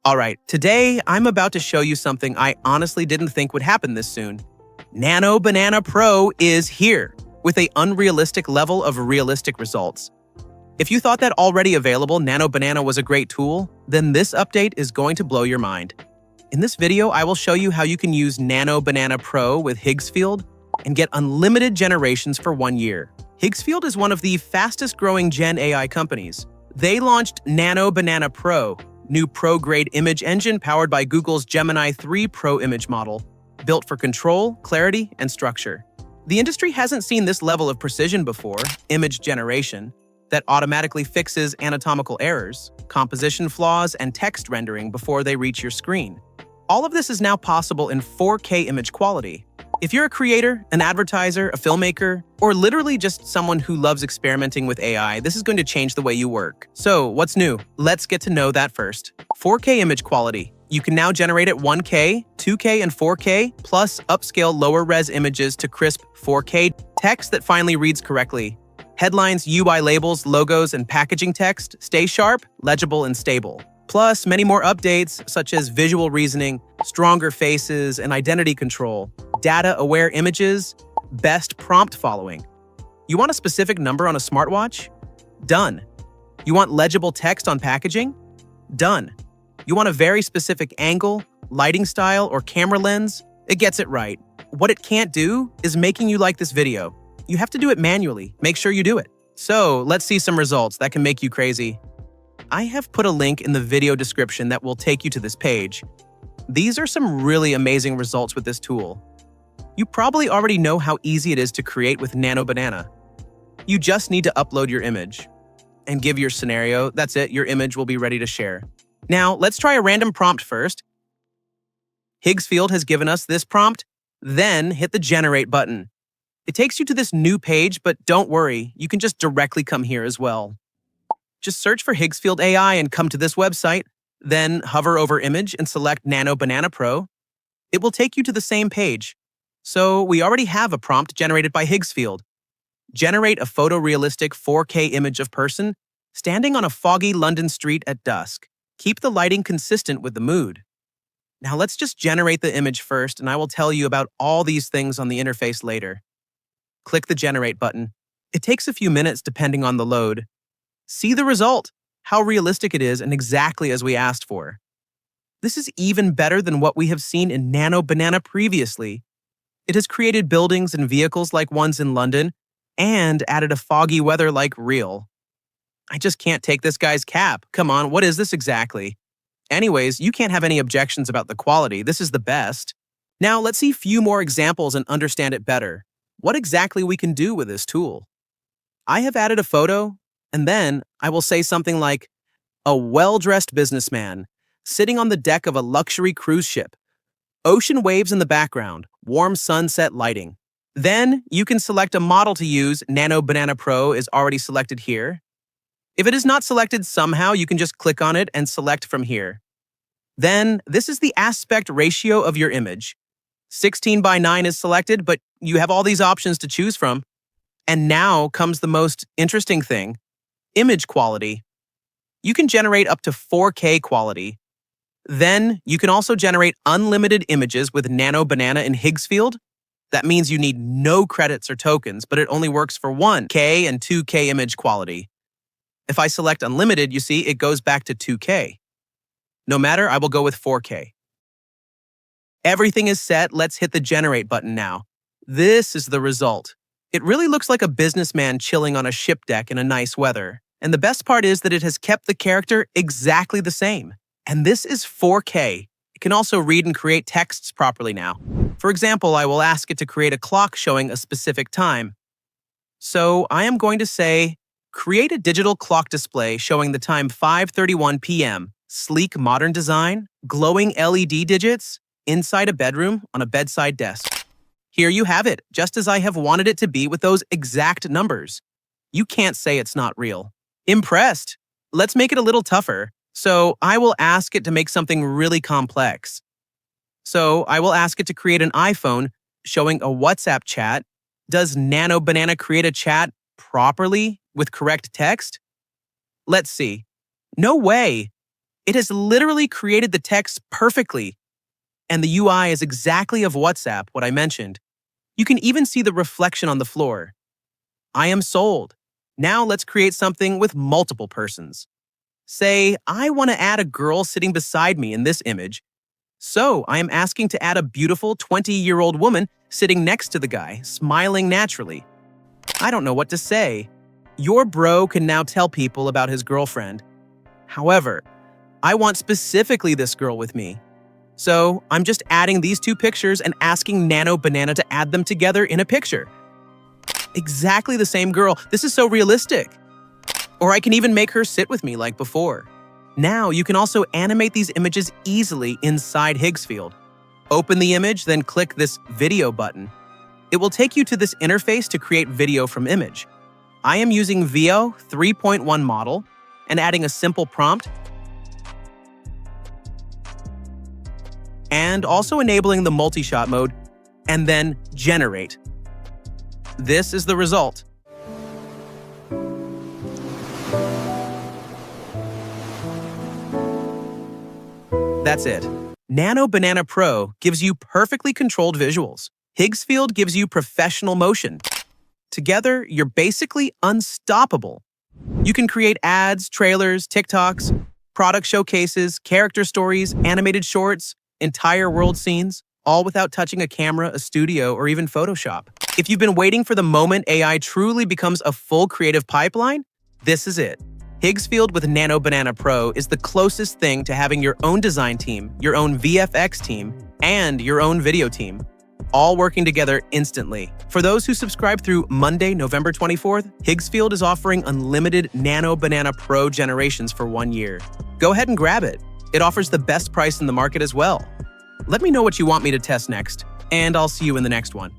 All right, today I'm about to show you something I honestly didn't think would happen this soon. Nano Banana Pro is here, with an unrealistic level of realistic results. If you thought that already available Nano Banana was a great tool, then this update is going to blow your mind. In this video, I will show you how you can use Nano Banana Pro with Higgsfield and get unlimited generations for 1 year. Higgsfield is one of the fastest growing Gen AI companies. They launched Nano Banana Pro, new pro-grade image engine powered by Google's Gemini 3 Pro image model, built for control, clarity, and structure. The industry hasn't seen this level of precision before, image generation, that automatically fixes anatomical errors, composition flaws, and text rendering before they reach your screen. All of this is now possible in 4K image quality. If you're a creator, an advertiser, a filmmaker, or literally just someone who loves experimenting with AI, this is going to change the way you work. So, what's new? Let's get to know that first. 4K image quality. You can now generate at 1K, 2K, and 4K, plus upscale lower-res images to crisp 4K, text that finally reads correctly. Headlines, UI labels, logos, and packaging text stay sharp, legible, and stable. Plus, many more updates such as visual reasoning, stronger faces, and identity control, data-aware images, best prompt following. You want a specific number on a smartwatch? Done. You want legible text on packaging? Done. You want a very specific angle, lighting style, or camera lens? It gets it right. What it can't do is making you like this video. You have to do it manually. Make sure you do it. So, let's see some results that can make you crazy. I have put a link in the video description that will take you to this page. These are some really amazing results with this tool. You probably already know how easy it is to create with Nano Banana. You just need to upload your image and give your scenario. That's it, your image will be ready to share. Now, let's try a random prompt first. Higgsfield has given us this prompt, then hit the generate button. It takes you to this new page, but don't worry, you can just directly come here as well. Just search for Higgsfield AI and come to this website, then hover over image and select Nano Banana Pro. It will take you to the same page. So we already have a prompt generated by Higgsfield. Generate a photorealistic 4K image of person standing on a foggy London street at dusk. Keep the lighting consistent with the mood. Now let's just generate the image first, and I will tell you about all these things on the interface later. Click the generate button. It takes a few minutes depending on the load. See the result, how realistic it is and exactly as we asked for. This is even better than what we have seen in Nano Banana previously. It has created buildings and vehicles like ones in London and added a foggy weather like real. I just can't take this guy's cap. Come on, what is this exactly? Anyways, you can't have any objections about the quality. This is the best. Now let's see a few more examples and understand it better. What exactly we can do with this tool. I have added a photo, and then I will say something like, a well-dressed businessman sitting on the deck of a luxury cruise ship. Ocean waves in the background, warm sunset lighting. Then you can select a model to use. Nano Banana Pro is already selected here. If it is not selected somehow, you can just click on it and select from here. Then this is the aspect ratio of your image. 16:9 is selected, but you have all these options to choose from. And now comes the most interesting thing. Image quality. You can generate up to 4K quality. Then you can also generate unlimited images with Nano Banana in Higgsfield. That means you need no credits or tokens, but it only works for 1K and 2K image quality. If I select unlimited, you see it goes back to 2K. No matter, I will go with 4K. Everything is set. Let's hit the generate button now. This is the result. It really looks like a businessman chilling on a ship deck in a nice weather. And the best part is that it has kept the character exactly the same. And this is 4K. It can also read and create texts properly now. For example, I will ask it to create a clock showing a specific time. So I am going to say, create a digital clock display showing the time 5:31 p.m. Sleek modern design, glowing LED digits, inside a bedroom on a bedside desk. Here you have it, just as I have wanted it to be with those exact numbers. You can't say it's not real. Impressed? Let's make it a little tougher. So I will ask it to make something really complex. So I will ask it to create an iPhone showing a WhatsApp chat. Does Nano Banana create a chat properly with correct text? Let's see. No way. It has literally created the text perfectly, and the UI is exactly of WhatsApp, what I mentioned. You can even see the reflection on the floor. I am sold. Now let's create something with multiple persons. Say, I want to add a girl sitting beside me in this image. So I am asking to add a beautiful 20-year-old woman sitting next to the guy, smiling naturally. I don't know what to say. Your bro can now tell people about his girlfriend. However, I want specifically this girl with me. So I'm just adding these two pictures and asking Nano Banana to add them together in a picture. Exactly the same girl. This is so realistic. Or I can even make her sit with me like before. Now you can also animate these images easily inside Higgsfield. Open the image, then click this video button. It will take you to this interface to create video from image. I am using Veo 3.1 model and adding a simple prompt and also enabling the multi-shot mode and then generate. This is the result. That's it. Nano Banana Pro gives you perfectly controlled visuals. Higgsfield gives you professional motion. Together, you're basically unstoppable. You can create ads, trailers, TikToks, product showcases, character stories, animated shorts, entire world scenes, all without touching a camera, a studio, or even Photoshop. If you've been waiting for the moment AI truly becomes a full creative pipeline, this is it. Higgsfield with Nano Banana Pro is the closest thing to having your own design team, your own VFX team, and your own video team, all working together instantly. For those who subscribe through Monday, November 24th, Higgsfield is offering unlimited Nano Banana Pro generations for 1 year. Go ahead and grab it. It offers the best price in the market as well. Let me know what you want me to test next, and I'll see you in the next one.